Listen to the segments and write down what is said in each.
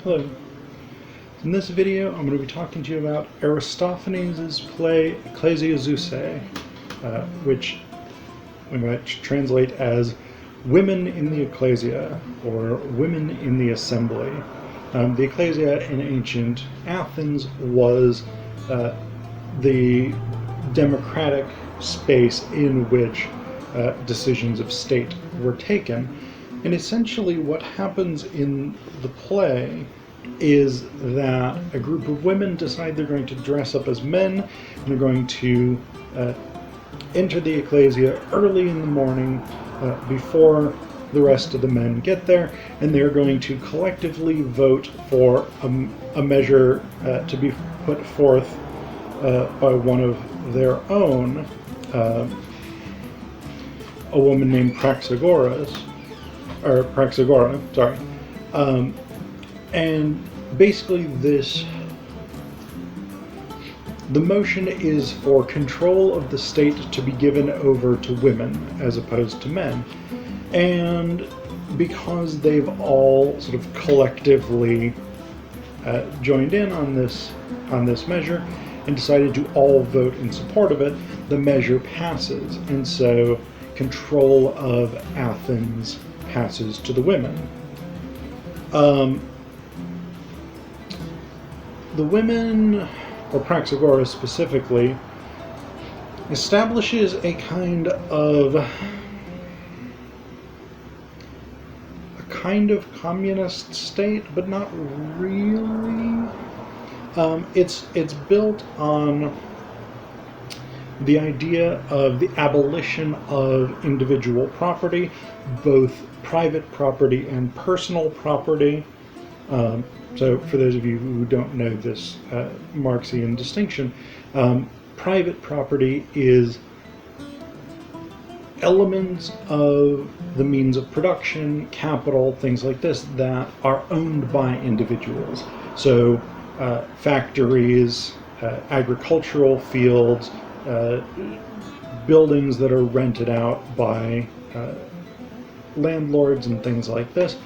Hello. In this video, I'm going to be talking to you about Aristophanes' play Ecclesiazusae, which we might translate as Women in the Ekklesia, or Women in the Assembly. The Ekklesia in ancient Athens was the democratic space in which decisions of state were taken. And essentially what happens in the play is that a group of women decide they're going to dress up as men, and they're going to enter the Ekklesia early in the morning before the rest of the men get there, and they're going to collectively vote for a measure to be put forth by one of their own, a woman named Praxagora, sorry. And basically the motion is for control of the state to be given over to women as opposed to men. And because they've all sort of collectively joined in on this measure and decided to all vote in support of it, the measure passes. And so control of Athens passes to the women. The women, or Praxagora specifically, establishes a kind of communist state, but not really. It's built on the idea of the abolition of individual property, both private property and personal property. So for those of you who don't know this Marxian distinction, private property is elements of the means of production, capital, things like this, that are owned by individuals. So factories, agricultural fields, buildings that are rented out by landlords and things like this.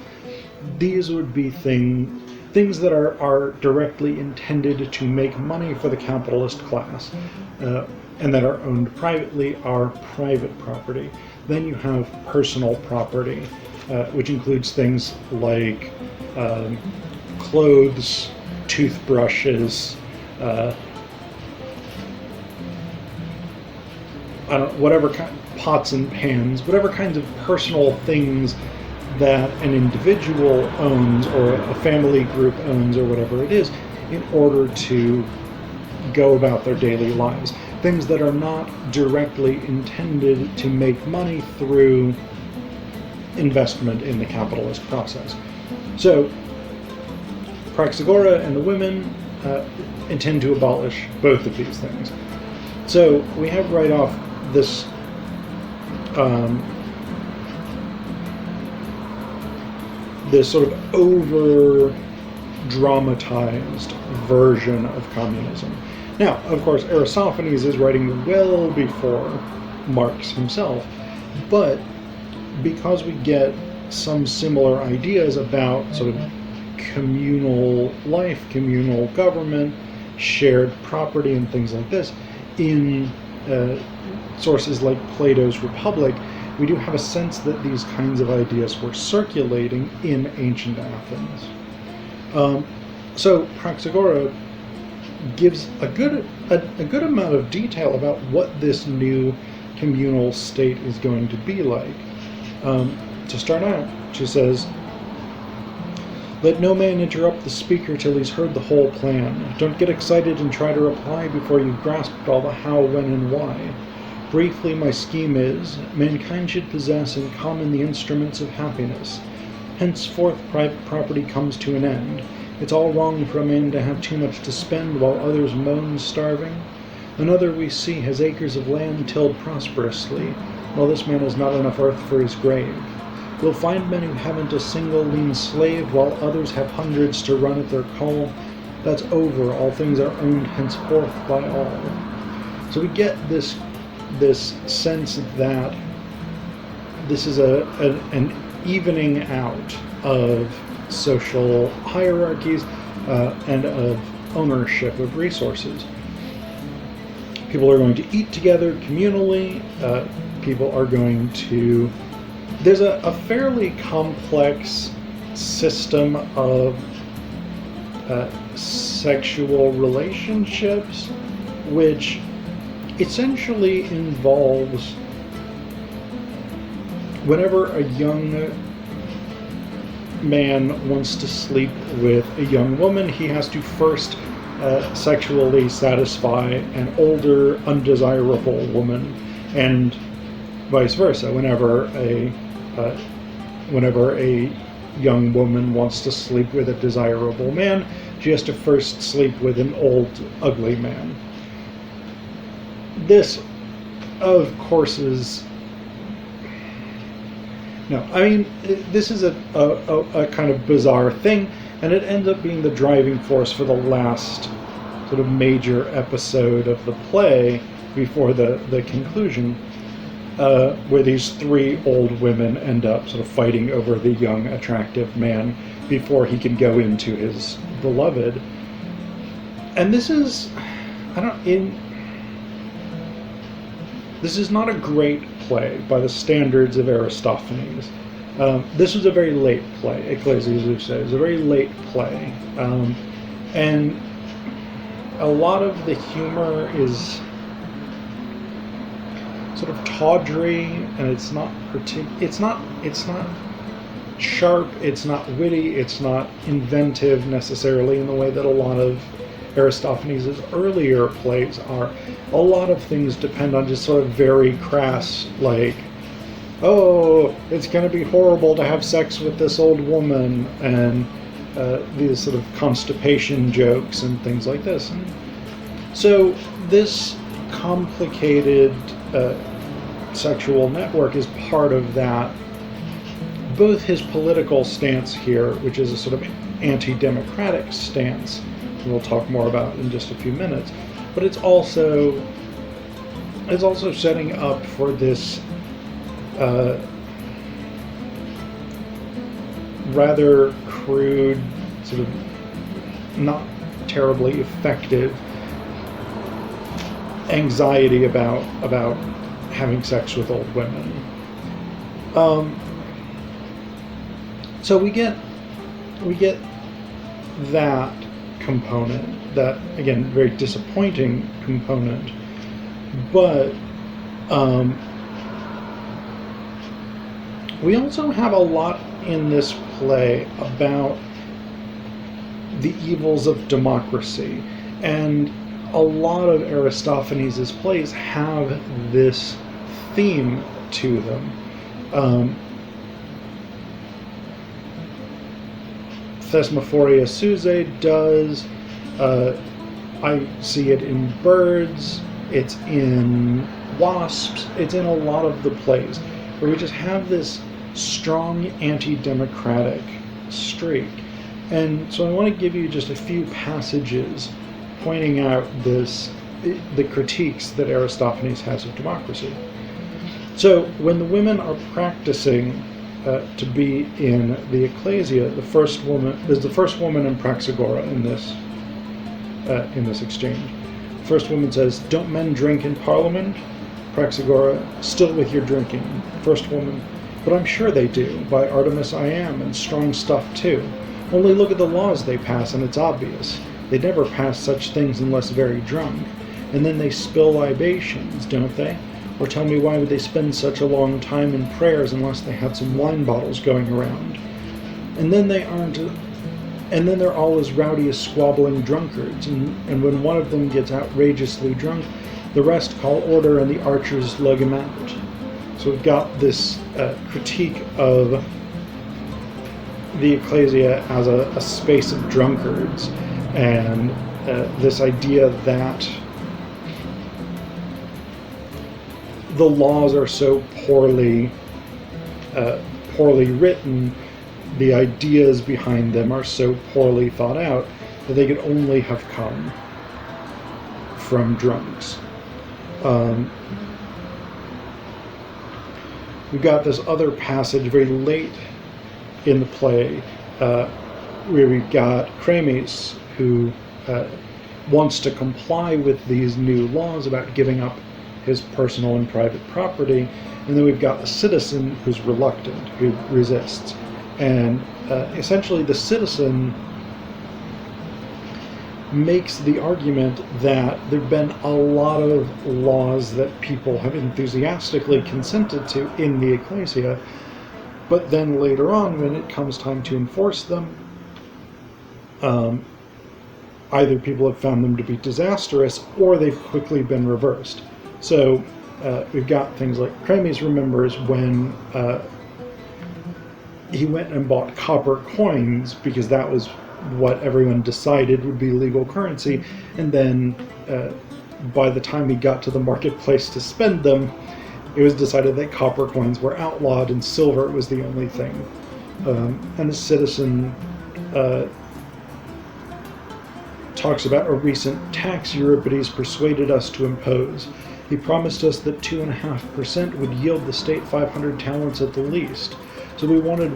These would be things that are directly intended to make money for the capitalist class, and that are owned privately are private property. Then you have personal property, which includes things like clothes, toothbrushes, whatever pots and pans, whatever kinds of personal things that an individual owns or a family group owns or whatever it is, in order to go about their daily lives. Things that are not directly intended to make money through investment in the capitalist process. So Praxagora and the women intend to abolish both of these things. So we have right off this this sort of over-dramatized version of communism. Now, of course, Aristophanes is writing well before Marx himself, but because we get some similar ideas about sort of communal life, communal government, shared property, and things like this in sources like Plato's Republic, we do have a sense that these kinds of ideas were circulating in ancient Athens. So Praxagora gives a good amount of detail about what this new communal state is going to be like. To start out, she says, "Let no man interrupt the speaker till he's heard the whole plan. Don't get excited and try to reply before you've grasped all the how, when, and why. Briefly, my scheme is, mankind should possess in common the instruments of happiness. Henceforth, private property comes to an end. It's all wrong for a man to have too much to spend while others moan starving. Another we see has acres of land tilled prosperously, while this man has not enough earth for his grave. We'll find men who haven't a single lean slave, while others have hundreds to run at their call. That's over. All things are owned henceforth by all." So we get this sense that this is an evening out of social hierarchies and of ownership of resources. People are going to eat together communally. People are going to... There's a fairly complex system of sexual relationships, which essentially involves whenever a young man wants to sleep with a young woman, he has to first sexually satisfy an older, undesirable woman, and vice versa. Whenever a young woman wants to sleep with a desirable man, she has to first sleep with an old, ugly man. This, of course, is... No, I mean, this is a kind of bizarre thing, and it ends up being the driving force for the last sort of major episode of the play before the conclusion, where these three old women end up sort of fighting over the young, attractive man before he can go into his beloved. And this is, this is not a great play by the standards of Aristophanes. This was a very late play. Ecclesiazusae is a very late play, and a lot of the humor is sort of tawdry, and it's not sharp, it's not witty, it's not inventive necessarily in the way that a lot of Aristophanes' earlier plays are. A lot of things depend on just sort of very crass, like, oh, it's going to be horrible to have sex with this old woman, and these sort of constipation jokes and things like this. And so this complicated sexual network is part of that. Both his political stance here, which is a sort of anti-democratic stance, we'll talk more about in just a few minutes, but it's also setting up for this rather crude, sort of not terribly effective anxiety about having sex with old women. So we get that component, that, again, very disappointing component, but we also have a lot in this play about the evils of democracy, and a lot of Aristophanes' plays have this theme to them. Ecclesiazusae does. I see it in birds, it's in wasps, it's in a lot of the plays, where we just have this strong anti-democratic streak. And so I want to give you just a few passages pointing out the critiques that Aristophanes has of democracy. So when the women are practicing to be in the Ekklesia, there's the first woman in Praxagora in this exchange. The first woman says, "Don't men drink in Parliament?" Praxagora, "Still with your drinking." First woman, "But I'm sure they do. By Artemis I am, and strong stuff too. Only look at the laws they pass, and it's obvious. They never pass such things unless very drunk. And then they spill libations, don't they? Or tell me, why would they spend such a long time in prayers unless they had some wine bottles going around? And then they're all as rowdy as squabbling drunkards, and when one of them gets outrageously drunk, the rest call order and the archers lug him out." So we've got this critique of the Ekklesia as a space of drunkards, and this idea that the laws are so poorly written, the ideas behind them are so poorly thought out, that they could only have come from drunks. We've got this other passage very late in the play where we've got Chremes, who wants to comply with these new laws about giving up his personal and private property, and then we've got the citizen who's reluctant, who resists. And essentially the citizen makes the argument that there have been a lot of laws that people have enthusiastically consented to in the Ekklesia, but then later on, when it comes time to enforce them, either people have found them to be disastrous or they've quickly been reversed. So we've got things like Chremes remembers when he went and bought copper coins because that was what everyone decided would be legal currency, and then by the time he got to the marketplace to spend them, it was decided that copper coins were outlawed and silver was the only thing. And the citizen talks about a recent tax Euripides persuaded us to impose. He promised us that 2.5% would yield the state 500 talents at the least. So we wanted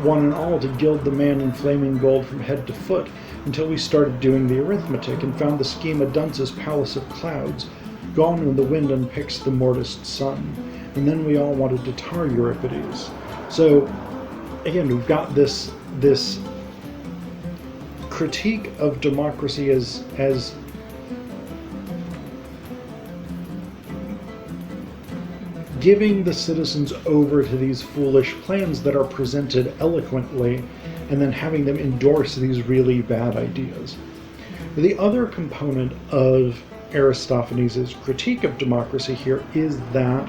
one and all to gild the man in flaming gold from head to foot, until we started doing the arithmetic and found the scheme a dunce's palace of clouds, gone when the wind unpicks the mortised sun. And then we all wanted to tar Euripides. So again, we've got this critique of democracy as giving the citizens over to these foolish plans that are presented eloquently, and then having them endorse these really bad ideas. The other component of Aristophanes' critique of democracy here is that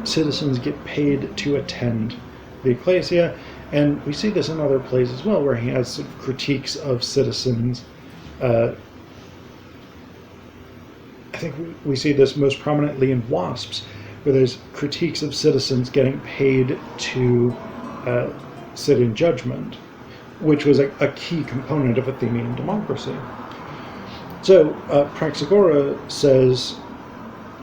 citizens get paid to attend the Ekklesia, and we see this in other places as well, where he has some critiques of citizens. I think we see this most prominently in Wasps, where there's critiques of citizens getting paid to sit in judgment, which was a key component of Athenian democracy. So Praxagora says,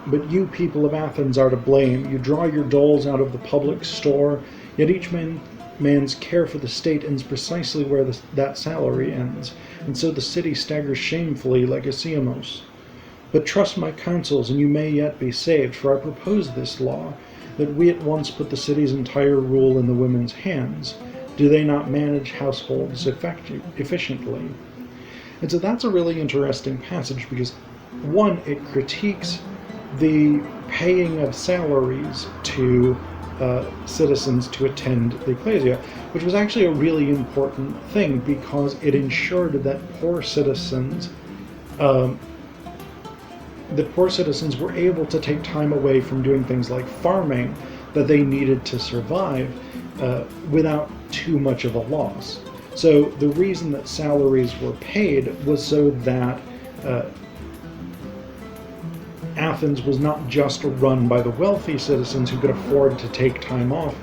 "But you people of Athens are to blame. You draw your doles out of the public store, yet each man's care for the state ends precisely where that salary ends, and so the city staggers shamefully like a Siamos. But trust my counsels, and you may yet be saved, for I propose this law, that we at once put the city's entire rule in the women's hands. Do they not manage households efficiently?" And so that's a really interesting passage, because one, it critiques the paying of salaries to citizens to attend the Ekklesia, which was actually a really important thing, because it ensured that poor citizens were able to take time away from doing things like farming that they needed to survive without too much of a loss. So the reason that salaries were paid was so that Athens was not just run by the wealthy citizens who could afford to take time off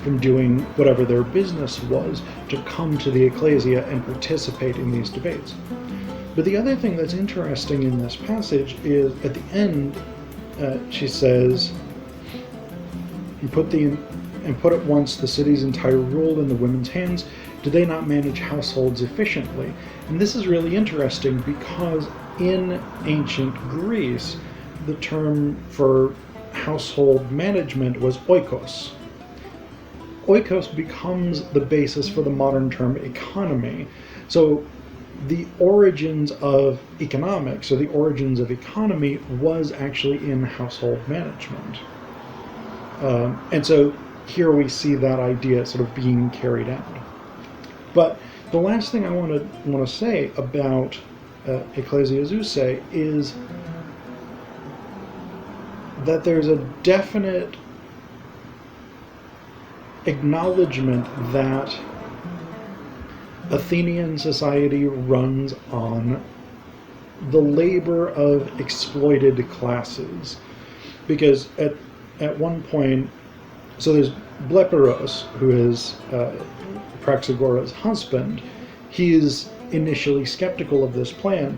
from doing whatever their business was to come to the Ekklesia and participate in these debates. But the other thing that's interesting in this passage is at the end, she says, and put at once the city's entire rule in the women's hands. Do they not manage households efficiently? And this is really interesting, because in ancient Greece, the term for household management was oikos. Oikos becomes the basis for the modern term economy. So the origins of economics, or the origins of economy, was actually in household management. And so here we see that idea sort of being carried out. But the last thing I want to say about Ecclesiazusae is that there's a definite acknowledgement that Athenian society runs on the labor of exploited classes. Because at one point, so there's Bleperos, who is Praxagora's husband. He is initially skeptical of this plan,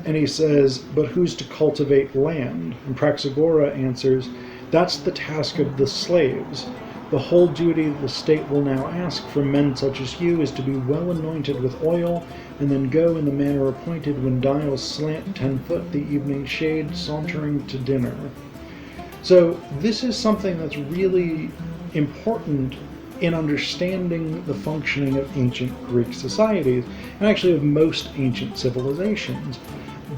and he says, "But who's to cultivate land?" And Praxagora answers, "That's the task of the slaves. The whole duty the state will now ask from men such as you is to be well anointed with oil, and then go in the manner appointed when dials slant 10 foot the evening shade, sauntering to dinner. So this is something that's really important in understanding the functioning of ancient Greek societies, and actually of most ancient civilizations.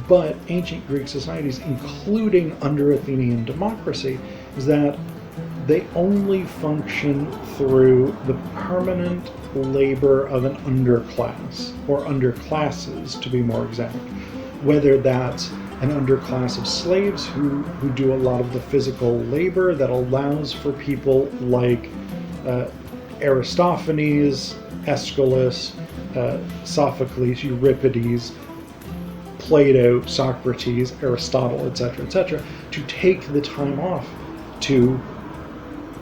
But ancient Greek societies, including under Athenian democracy, is that they only function through the permanent labor of an underclass, or underclasses to be more exact. Whether that's an underclass of slaves who do a lot of the physical labor that allows for people like Aristophanes, Aeschylus, Sophocles, Euripides, Plato, Socrates, Aristotle, etc., to take the time off to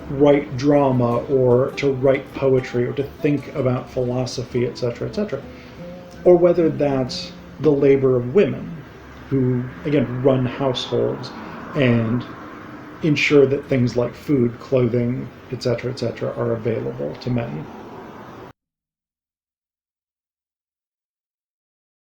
write drama or to write poetry or to think about philosophy, etc., or whether that's the labor of women who, again, run households and ensure that things like food, clothing, etc., are available to men.